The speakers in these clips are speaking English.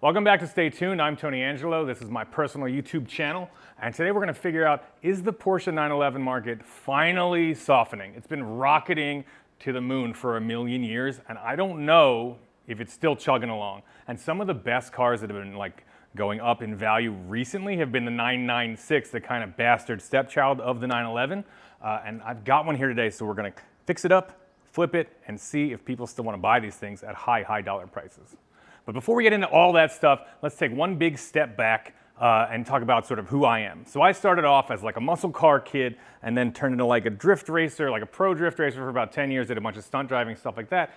Welcome back to Stay Tuned. I'm Tony Angelo. This is my personal YouTube channel. And today we're going to figure out, is the Porsche 911 market finally softening? It's been rocketing to the moon for a million years, and I don't know if it's still chugging along. And some of the best cars that have been going up in value recently have been the 996, the kind of bastard stepchild of the 911. And I've got one here today, so we're going to fix it up, flip it, and see if people still want to buy these things at high dollar prices. But before we get into all that stuff, let's take one big step back and talk about sort of who I am. So I started off as like a muscle car kid and then turned into like a drift racer, like a pro drift racer for about 10 years, did a bunch of stunt driving, stuff like that.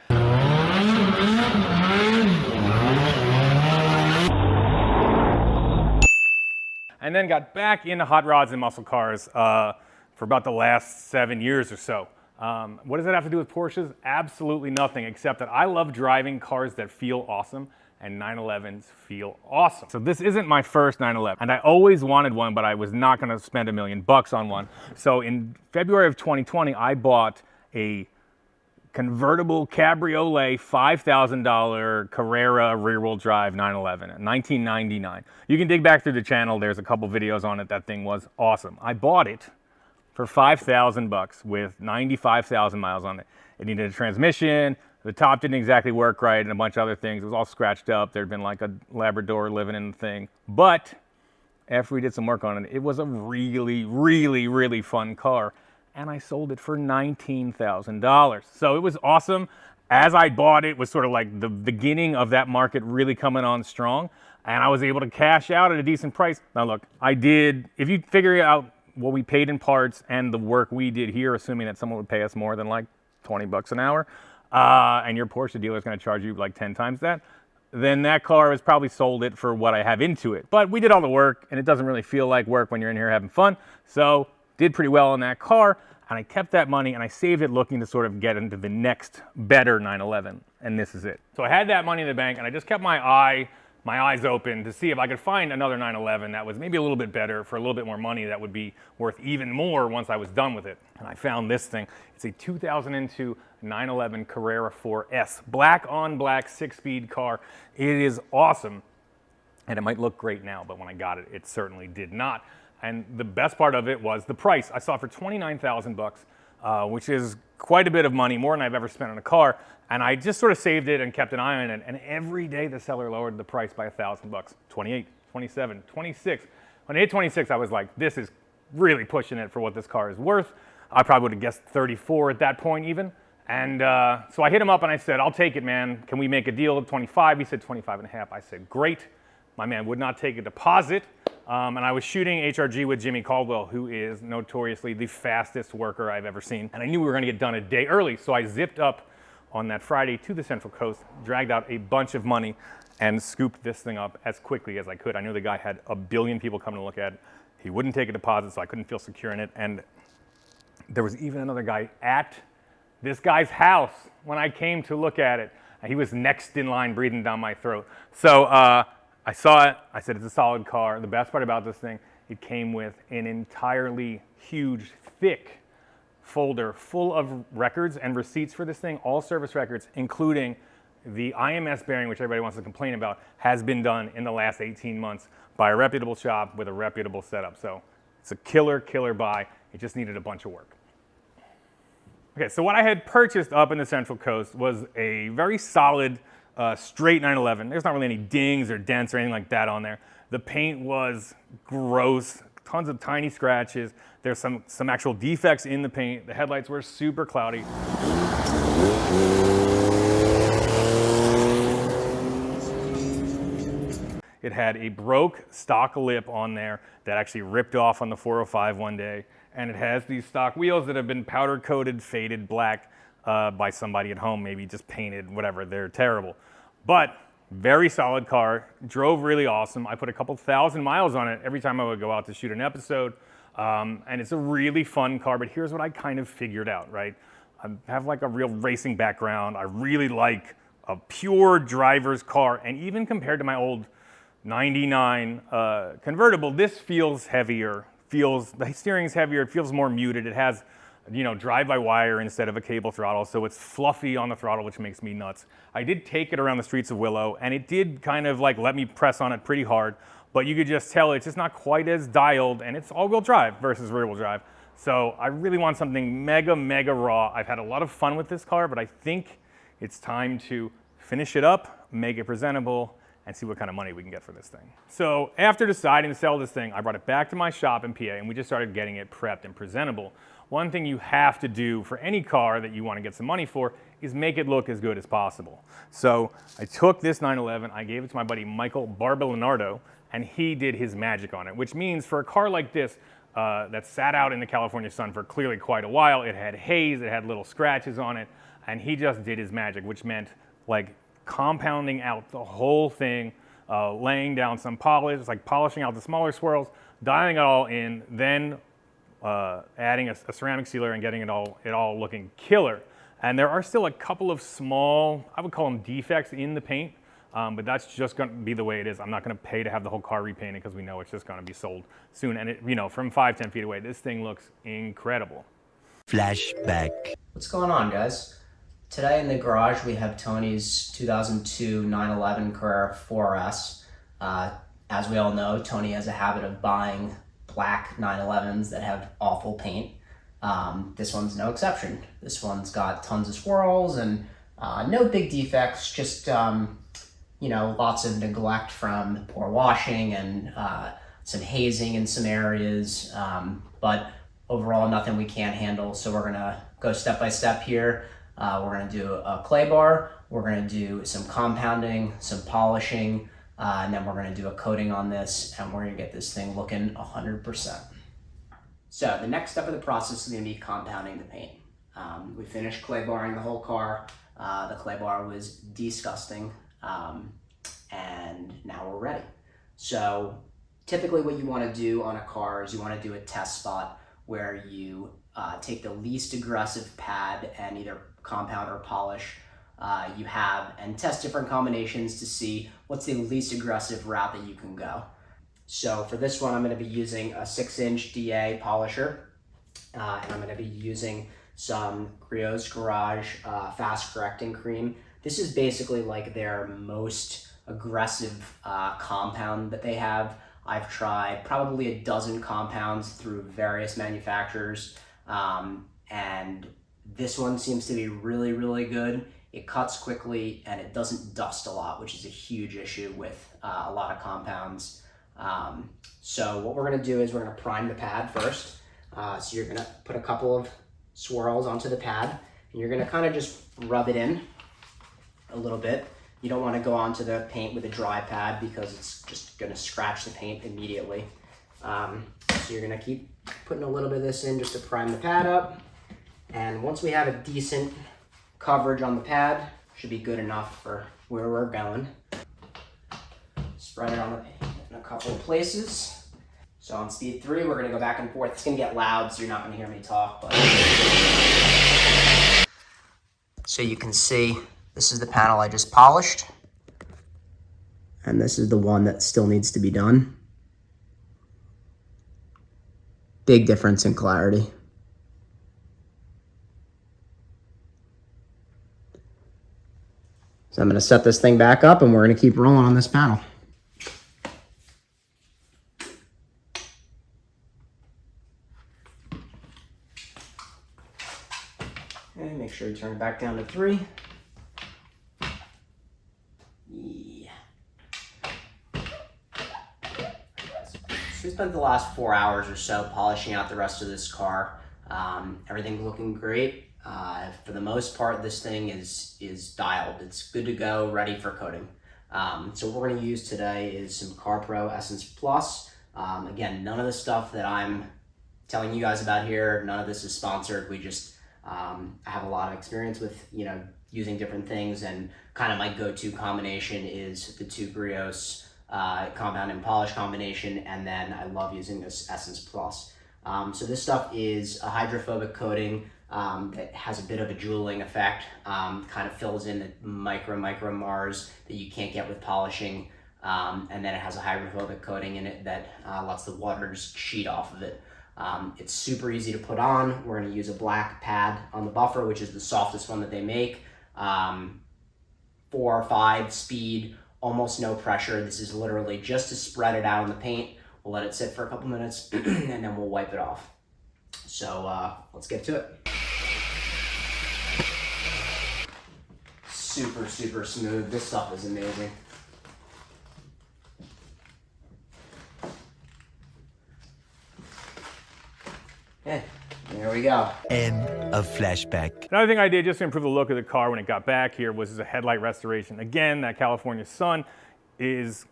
And then got back into hot rods and muscle cars for about the last 7 years or so. What does that have to do with Porsches? Absolutely nothing, except that I love driving cars that feel awesome, and 911s feel awesome. So this isn't my first 911, and I always wanted one, but I was not gonna spend $1 million on one. So in February of 2020, I bought a convertible cabriolet $5,000 Carrera rear-wheel drive 911 in 1999. You can dig back through the channel. There's a couple videos on it. That thing was awesome. I bought it for $5,000 with 95,000 miles on it. It needed a transmission. The top didn't exactly work right, and a bunch of other things. It was all scratched up. There'd been like a Labrador living in the thing. But after we did some work on it, it was a really fun car. And I sold it for $19,000. So it was awesome. As I bought it was sort of like the beginning of that market really coming on strong. And I was able to cash out at a decent price. Now look, if you figure out what we paid in parts and the work we did here, assuming that someone would pay us more than like 20 bucks an hour, and your Porsche dealer is going to charge you like 10 times that, then that car has probably sold it for what I have into it. But we did all the work, and it doesn't really feel like work when you're in here having fun. So did pretty well on that car, and I kept that money and I saved it looking to sort of get into the next better 911, and this is it. So I had that money in the bank, and I just kept my eyes open to see if I could find another 911 that was maybe a little bit better for a little bit more money that would be worth even more once I was done with it. And I found this thing. It's a 2002 911 Carrera 4S. Black on black, 6-speed car. It is awesome. And it might look great now, but when I got it, it certainly did not. And the best part of it was the price. I saw it for $29,000, which is quite a bit of money, more than I've ever spent on a car. And I just sort of saved it and kept an eye on it. And every day the seller lowered the price by $1,000. 28, 27, 26. When it hit 26, I was like, this is really pushing it for what this car is worth. I probably would have guessed 34 at that point even. And so I hit him up and I said, I'll take it, man. Can we make a deal at 25? He said 25 and a half. I said, great. My man would not take a deposit. And I was shooting HRG with Jimmy Caldwell, who is notoriously the fastest worker I've ever seen. And I knew we were going to get done a day early. So I zipped up on that Friday to the Central Coast, dragged out a bunch of money, and scooped this thing up as quickly as I could. I knew the guy had a billion people coming to look at it. He wouldn't take a deposit, so I couldn't feel secure in it. And there was even another guy at this guy's house when I came to look at it. And he was next in line breathing down my throat. So I saw it. I said, it's a solid car. The best part about this thing, it came with an entirely huge, thick folder full of records and receipts for this thing, all service records, including the IMS bearing, which everybody wants to complain about, has been done in the last 18 months by a reputable shop with a reputable setup. So it's a killer buy. It just needed a bunch of work. Okay, so what I had purchased up in the Central Coast was a very solid straight 911. There's not really any dings or dents or anything like that on there. The paint was gross, tons of tiny scratches. There's some actual defects in the paint. The headlights were super cloudy. It had a broke stock lip on there that actually ripped off on the 405 one day. And it has these stock wheels that have been powder coated, faded black by somebody at home, maybe just painted, whatever. They're terrible. But very solid car, drove really awesome. I put a couple thousand miles on it every time I would go out to shoot an episode. And it's a really fun car, but here's what I kind of figured out, right? I have like a real racing background. I really like a pure driver's car. And even compared to my old 99 convertible, this feels heavier. The steering's heavier, it feels more muted. It has drive-by-wire instead of a cable throttle, so it's fluffy on the throttle, which makes me nuts. I did take it around the streets of Willow, and it did kind of like let me press on it pretty hard, but you could just tell it's just not quite as dialed, and it's all-wheel drive versus rear-wheel drive. So I really want something mega, mega raw. I've had a lot of fun with this car, but I think it's time to finish it up, make it presentable, and see what kind of money we can get for this thing. So after deciding to sell this thing, I brought it back to my shop in PA, and we just started getting it prepped and presentable. One thing you have to do for any car that you want to get some money for is make it look as good as possible. So I took this 911, I gave it to my buddy Michael Barbelinardo, and he did his magic on it, which means for a car like this that sat out in the California sun for clearly quite a while, it had haze, it had little scratches on it, and he just did his magic, which meant like compounding out the whole thing, laying down some polish, like polishing out the smaller swirls, dialing it all in, then adding a ceramic sealer and getting it all looking killer. And there are still a couple of small, I would call them defects in the paint, but that's just going to be the way it is. I'm not going to pay to have the whole car repainted because we know it's just going to be sold soon. And from 5-10 feet away, this thing looks incredible. Flashback. What's going on, guys? Today in the garage we have Tony's 2002 911 Carrera 4S. As we all know, Tony has a habit of buying black 911s that have awful paint. This one's no exception. This one's got tons of swirls and no big defects, just lots of neglect from poor washing and some hazing in some areas, but overall nothing we can't handle. So we're gonna go step by step here. We're gonna do a clay bar, we're gonna do some compounding, some polishing, and then we're gonna do a coating on this, and we're gonna get this thing looking 100%. So the next step of the process is gonna be compounding the paint. We finished clay barring the whole car. The clay bar was disgusting, and now we're ready. So typically what you wanna do on a car is you wanna do a test spot where you take the least aggressive pad and either compound or polish you have, and test different combinations to see what's the least aggressive route that you can go. So for this one, I'm going to be using a 6-inch DA polisher, and I'm going to be using some Griot's Garage fast correcting cream. This is basically like their most aggressive compound that they have. I've tried probably a dozen compounds through various manufacturers, and this one seems to be really, really good. It cuts quickly and it doesn't dust a lot, which is a huge issue with a lot of compounds. So what we're gonna do is we're gonna prime the pad first. So you're gonna put a couple of swirls onto the pad, and you're gonna kind of just rub it in a little bit. You don't wanna go onto the paint with a dry pad because it's just gonna scratch the paint immediately. So you're gonna keep putting a little bit of this in just to prime the pad up. And once we have a decent coverage on the pad, should be good enough for where we're going. Spread it on the paint in a couple of places. So on speed 3, we're gonna go back and forth. It's gonna get loud, so you're not gonna hear me talk, but. So you can see, this is the panel I just polished. And this is the one that still needs to be done. Big difference in clarity. So I'm going to set this thing back up and we're going to keep rolling on this panel. Okay, make sure you turn it back down to 3. Yeah. So we spent the last 4 hours or so polishing out the rest of this car. Everything's looking great. For the most part, this thing is dialed. It's good to go, ready for coating. So what we're going to use today is some CarPro Essence Plus. Again, none of the stuff that I'm telling you guys about here, none of this is sponsored. We just I have a lot of experience with using different things, and kind of my go-to combination is the 2 Griot's compound and polish combination, and then I love using this Essence Plus. So this stuff is a hydrophobic coating that has a bit of a jeweling effect, kind of fills in the micro Mars that you can't get with polishing, and then it has a hydrophobic coating in it that lets the waters sheet off of it. It's super easy to put on. We're going to use a black pad on the buffer, which is the softest one that they make. 4 or 5 speed, almost no pressure. This is literally just to spread it out on the paint. We'll let it sit for a couple minutes and then we'll wipe it off. So let's get to it. Super, super smooth. This stuff is amazing. Okay, there we go. End of flashback. Another thing I did just to improve the look of the car when it got back here was a headlight restoration. Again, that California sun is,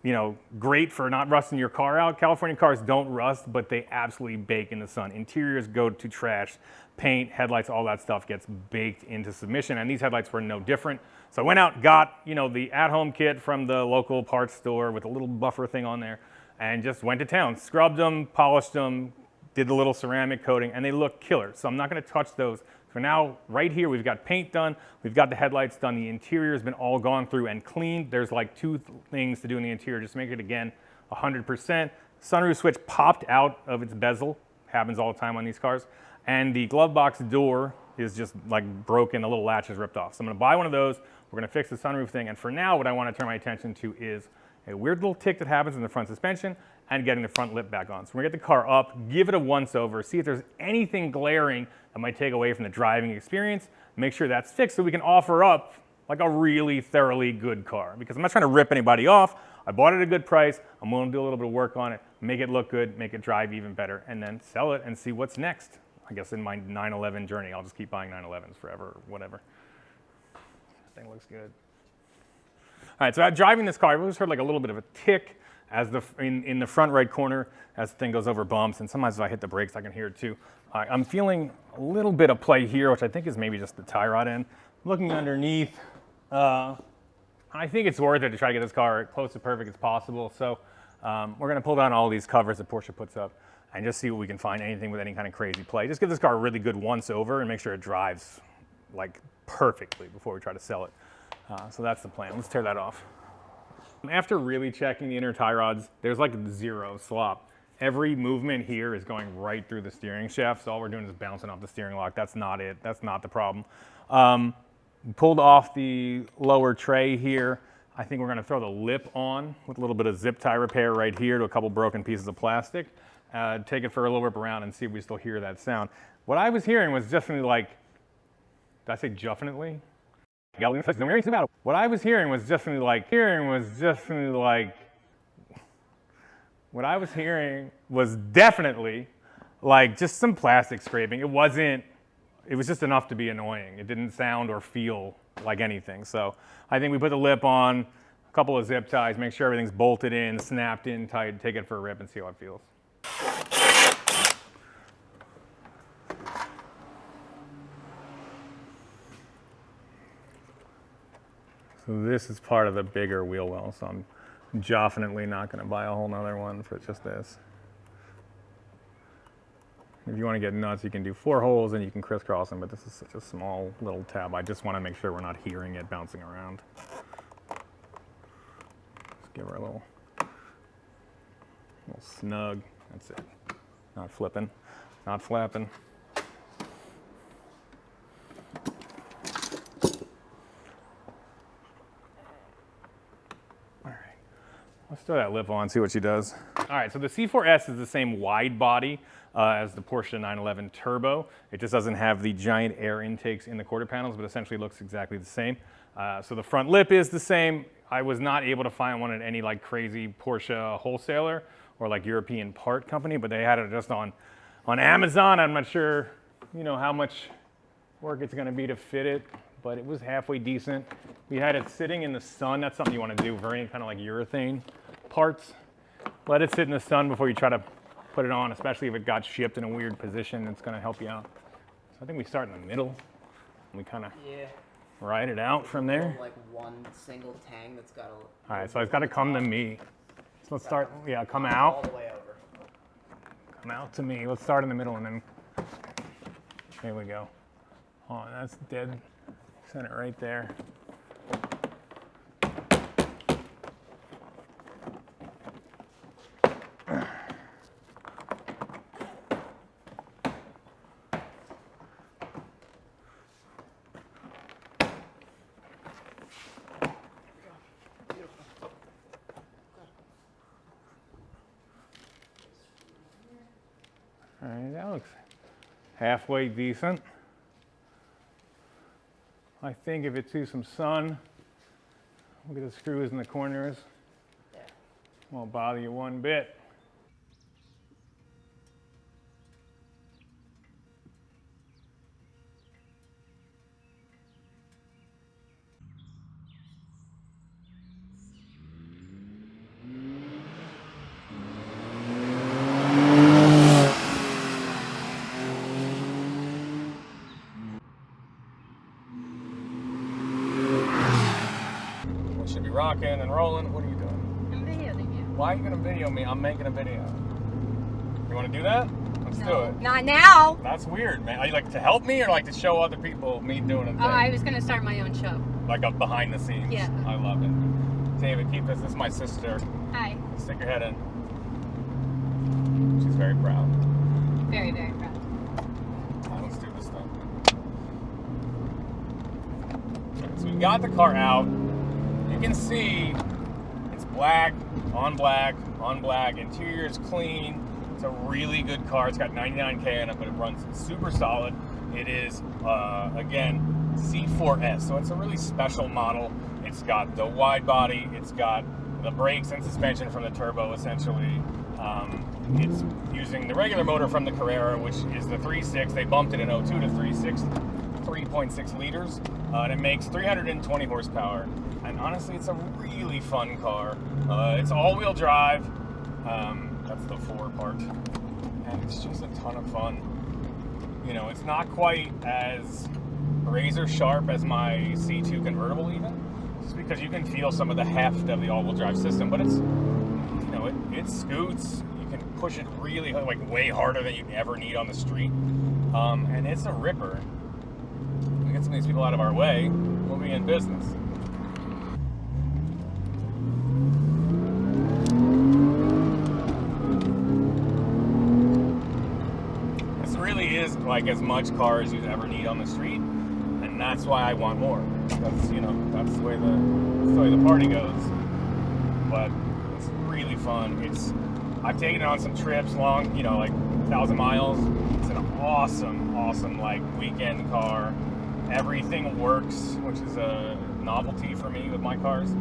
great for not rusting your car out. California cars don't rust, but they absolutely bake in the sun. Interiors go to trash. Paint, headlights, all that stuff gets baked into submission, and these headlights were no different. So I went out, got, the at-home kit from the local parts store with a little buffer thing on there, and just went to town. Scrubbed them, polished them, did the little ceramic coating, and they look killer. So I'm not gonna touch those. For now, right here, we've got paint done, we've got the headlights done, the interior has been all gone through and cleaned. There's like 2 things to do in the interior, just make it, again, 100%. Sunroof switch popped out of its bezel, happens all the time on these cars. And the glove box door is just like broken, the little latch is ripped off. So I'm gonna buy one of those, we're gonna fix the sunroof thing, and for now, what I wanna turn my attention to is a weird little tick that happens in the front suspension and getting the front lip back on. So we're gonna get the car up, give it a once over, see if there's anything glaring that might take away from the driving experience, make sure that's fixed so we can offer up like a really thoroughly good car. Because I'm not trying to rip anybody off, I bought it at a good price, I'm willing to do a little bit of work on it, make it look good, make it drive even better, and then sell it and see what's next. I guess in my 911 journey, I'll just keep buying 911s forever or whatever. This thing looks good. All right, so driving this car, I just heard like a little bit of a tick as in the front right corner as the thing goes over bumps, and sometimes if I hit the brakes, I can hear it too. I'm feeling a little bit of play here, which I think is maybe just the tie rod end. Looking underneath, I think it's worth it to try to get this car close to perfect as possible. So we're gonna pull down all these covers that Porsche puts up and just see what we can find, anything with any kind of crazy play. Just give this car a really good once over and make sure it drives like perfectly before we try to sell it. So that's the plan. Let's tear that off. After really checking the inner tie rods, there's like 0 slop. Every movement here is going right through the steering shaft, so all we're doing is bouncing off the steering lock. That's not it. That's not the problem. Pulled off the lower tray here. I think we're gonna throw the lip on with a little bit of zip tie repair right here to a couple broken pieces of plastic. Take it for a little whip around and see if we still hear that sound. What I was hearing was definitely like, did I say definitely? What I was hearing was definitely like, what I was hearing was definitely like just some plastic scraping. It was just enough to be annoying. It didn't sound or feel like anything. So I think we put the lip on, a couple of zip ties, make sure everything's bolted in, snapped in tight, take it for a rip and see how it feels. So this is part of the bigger wheel well, so I'm definitely not going to buy a whole nother one for just this. If you want to get nuts, you can do 4 holes and you can crisscross them, but this is such a small little tab. I just want to make sure we're not hearing it bouncing around. Just give her a little snug. That's it. Not flipping, not flapping. Let's throw that lip on, see what she does. All right, so the C4S is the same wide body as the Porsche 911 Turbo. It just doesn't have the giant air intakes in the quarter panels, but essentially looks exactly the same. So the front lip is the same. I was not able to find one at any like crazy Porsche wholesaler or like European part company, but they had it just on Amazon. I'm not sure, how much work it's gonna be to fit it, but it was halfway decent. We had it sitting in the sun. That's something you want to do for any kind of like urethane parts. Let it sit in the sun before you try to put it on, especially if it got shipped in a weird position. It's going to help you out. So I think we start in the middle and we kind of ride it out from there. Like one single tang that's got a... All right, so it's got to come to me. So let's start, come out. All the way over. Come out to me. Let's start in the middle and then, there we go. Oh, that's dead center right there. That looks halfway decent. I think if it sees some sun, look at the screws in the corners. Won't bother you one bit. We should be rocking and rolling. What are you doing? I'm videoing you. Why are you gonna video me? I'm making a video. You wanna do that? Let's do it. Not now. That's weird, man. Are you like to help me or like to show other people me doing a thing? Oh, I was gonna start my own show. Like a behind the scenes. Yeah. I love it. David, keep this. This is my sister. Hi. Stick your head in. She's very proud. Very, very proud. Let's do this thing. So we got the car out. You can see it's black, on black, on black. Interior is clean. It's a really good car. It's got 99K in it, but it runs super solid. It is, again, C4S. So it's a really special model. It's got the wide body. It's got the brakes and suspension from the turbo, essentially. It's using the regular motor from the Carrera, which is the 3.6. They bumped it in 02 to 3.6 liters. And it makes 320 horsepower. And honestly, it's a really fun car. It's all-wheel drive. That's the 4 part. And it's just a ton of fun. You know, it's not quite as razor sharp as my C2 convertible even. Just because you can feel some of the heft of the all-wheel drive system. But it's, you know, it scoots. You can push it really, like, way harder than you ever need on the street. And it's a ripper. We get some of these people out of our way, we'll be in business. This really is like as much car as you ever need on the street, and that's why I want more. Because, you know, that's the way the party goes. But it's really fun. I've taken it on some trips long, you know, like 1,000 miles. It's an awesome like weekend car. Everything works, which is a novelty for me with my cars.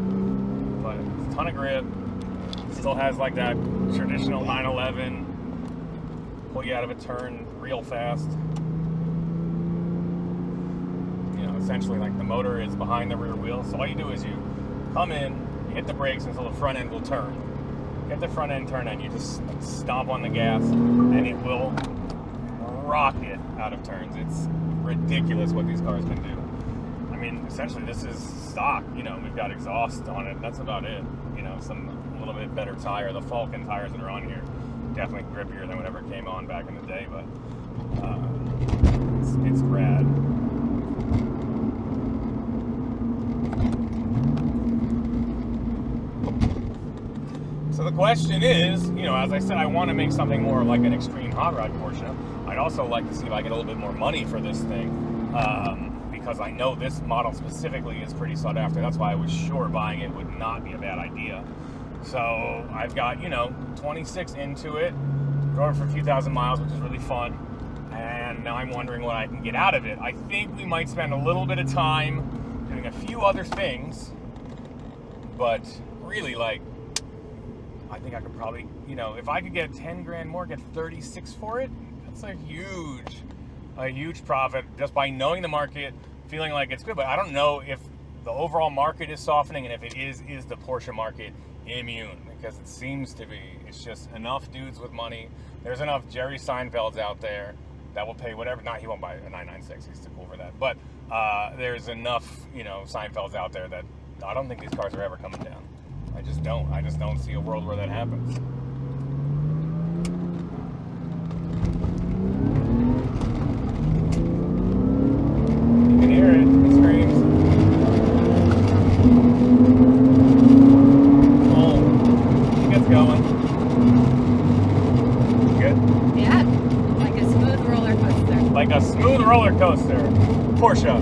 But it's a ton of grip. Still has like that traditional 911 pull you out of a turn real fast. You know, essentially like the motor is behind the rear wheel. So all you do is you come in, you hit the brakes until the front end will turn. Get the front end turn and you just stomp on the gas and it will rocket out of turns. It's ridiculous what these cars can do. I mean, essentially this is stock, you know, we've got exhaust on it, that's about it. You know, a little bit better tire. The Falcon tires that are on here, definitely grippier than whatever came on back in the day, but it's rad. So the question is, you know, as I said, I want to make something more like an extreme hot rod Porsche. I'd also like to see if I get a little bit more money for this thing, because I know this model specifically is pretty sought after. That's why I was sure buying it would not be a bad idea. So I've got, you know, 26 into it, drove it for a few thousand miles, which is really fun, and now I'm wondering what I can get out of it. I think we might spend a little bit of time doing a few other things, but really, like, I think I could probably, you know, if I could get 10 grand more, get 36 for it, that's a huge profit just by knowing the market, feeling like it's good. But I don't know if the overall market is softening, and if it is the Porsche market immune? Because it seems to be. It's just enough dudes with money. There's enough Jerry Seinfelds out there that will pay whatever. Not, he won't buy a 996. He's too cool for that. But there's enough, you know, Seinfelds out there that I don't think these cars are ever coming down. I just don't see a world where that happens. You can hear it. It screams. Oh, it gets going. Good? Yeah, like a smooth roller coaster. Like a smooth roller coaster. Porsche.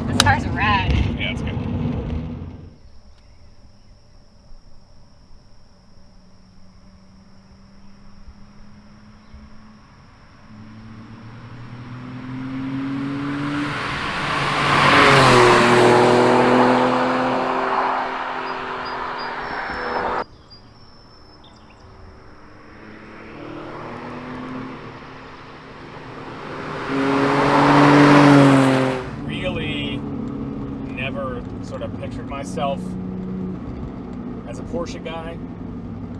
This car's rad. Yeah, it's good. myself as a Porsche guy,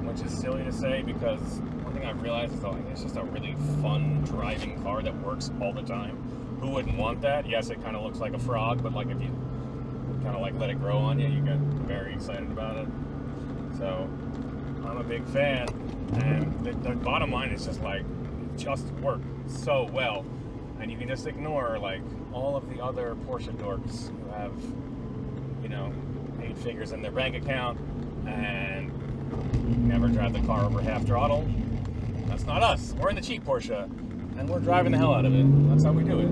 which is silly to say because one thing I've realized is like it's just a really fun driving car that works all the time. Who wouldn't want that? Yes, it kind of looks like a frog, but like if you kind of like let it grow on you, you get very excited about it. So I'm a big fan, and the bottom line is just like it just works so well, and you can just ignore like all of the other Porsche dorks who have, you know, 8 figures in their bank account and never drive the car over half throttle. That's not us. We're in the cheap Porsche, and we're driving the hell out of it. That's how we do it.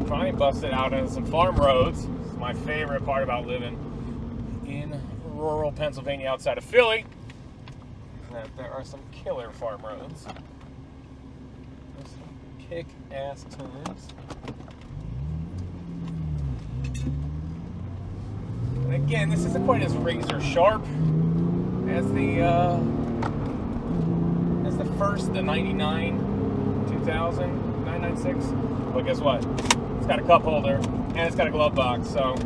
Finally busted out into some farm roads. This is my favorite part about living in rural Pennsylvania outside of Philly, that there are some killer farm roads. There's some kick-ass turns. And again, this isn't quite as razor sharp as the 99, 2000, 996. But guess what? It's got a cup holder, and it's got a glove box, so a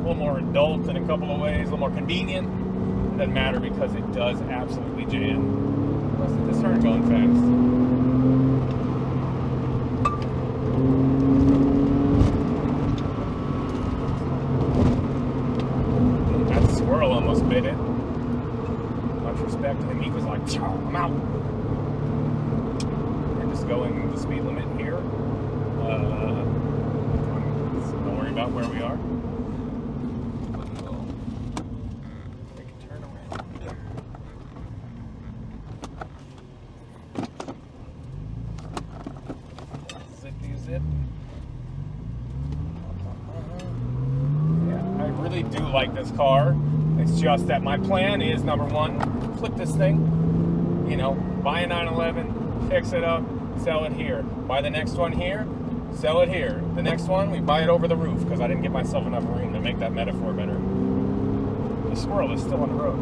little more adult in a couple of ways, a little more convenient. It doesn't matter because it does absolutely jam. Plus, it just started going fast. That squirrel almost bit it. Much respect to him, he was like, I'm out. We're just going the speed limit here. Don't worry about where we are. We'll make a turn around here. Zippy zip. Yeah, I really do like this car. It's just that my plan is, number one, flip this thing. You know, buy a 911, fix it up, sell it here. Buy the next one here, sell it here. The next one, we buy it over the roof because I didn't give myself enough room to make that metaphor better. The squirrel is still on the road.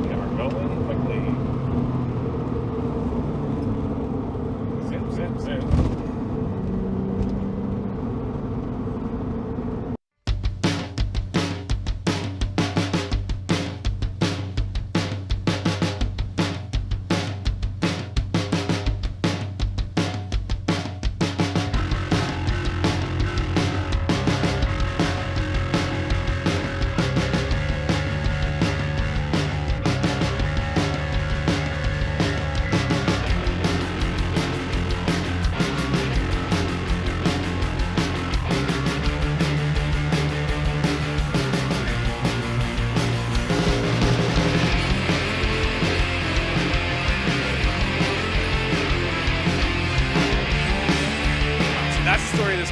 Yeah, we're going quickly. Zip, zip, zip.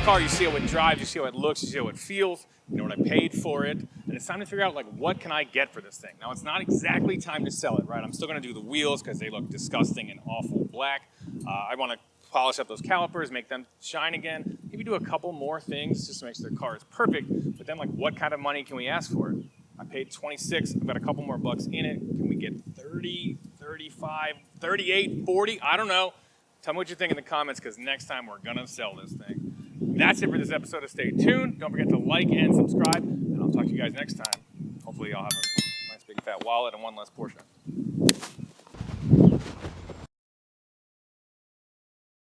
Car, you see how it drives, you see how it looks, you see how it feels, you know what I paid for it, and it's time to figure out like what can I get for this thing. Now it's not exactly time to sell it, right? I'm still gonna do the wheels because they look disgusting and awful black. I wanna polish up those calipers, make them shine again, maybe do a couple more things just to make sure the car is perfect, but then like what kind of money can we ask for it? I paid 26, I've got a couple more bucks in it. Can we get 30, 35, 38, 40? I don't know. Tell me what you think in the comments because next time we're gonna sell this thing. That's it for this episode of Stay Tuned. Don't forget to like and subscribe, and I'll talk to you guys next time. Hopefully I'll have a nice big fat wallet and one less Porsche.